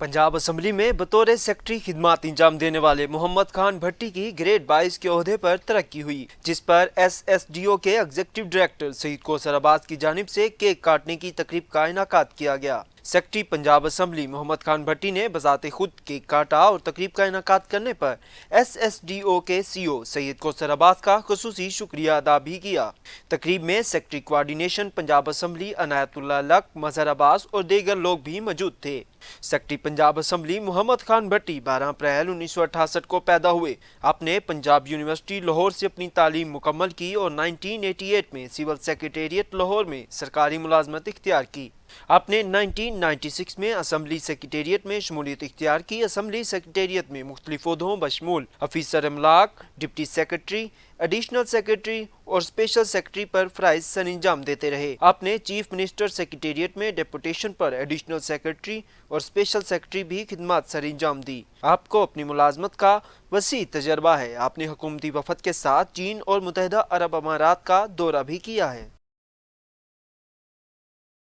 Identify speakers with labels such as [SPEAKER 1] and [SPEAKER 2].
[SPEAKER 1] Punjab assembly में बतौर secretary खिदमात इंजाम देने वाले मोहम्मद खान भट्टी की ग्रेड 22 के ओहदे पर तरक्की हुई, जिस पर SSDO के एग्जीक्यूटिव डायरेक्टर सईद कौसर अब्बास की जानिब से केक काटने की तकरीब का इनाकाद किया गया। सेक्रेटरी पंजाब असम्बली मोहम्मद खान भट्टी ने बजाते खुद केक काटा और तकरीब का इनाकाद करने पर SSDO के CEO सईद कौसर अब्बास का खुसूसी शुक्रिया अदा भी किया। तकरीब में secretary coordination Punjab assembly Inayatullah Lak, Mazhar Abbas और दीगर लोग भी मौजूद थे। Secretary Punjab assembly Muhammad Khan Bhatti 12 April 1968 को पैदा हुए। आपने पंजाब यूनिवर्सिटी लाहौर से अपनी तालीम मुकम्मल की और 1988 में सिविल सेक्रेटेरिएट लाहौर में सरकारी मुलाजमत इख्तियार की। आपने 1996 में असम्बली सेक्रेटेरिएट में शमूलियत इख्तियार की। असम्बली सेक्रेटेरिएट में मुख्तलिफ ओहदों बशमूल अफीसर अमलाक, डिप्टी सेक्रेटरी, एडिशनल सेक्रेटरी और स्पेशल सेक्रेटरी पर फराइज सर अंजाम देते रहे। आपने चीफ मिनिस्टर सेक्रेटेरिएट में डेपुटेशन पर एडिशनल सेक्रेटरी और स्पेशल सेक्रेटरी भी खिदमत सर अंजाम दी। आपको अपनी मुलाजमत का वसी तजर्बा है। आपने हुकूमती वफद के साथ चीन और मुत्तहिदा अरब अमारात का दौरा भी किया है।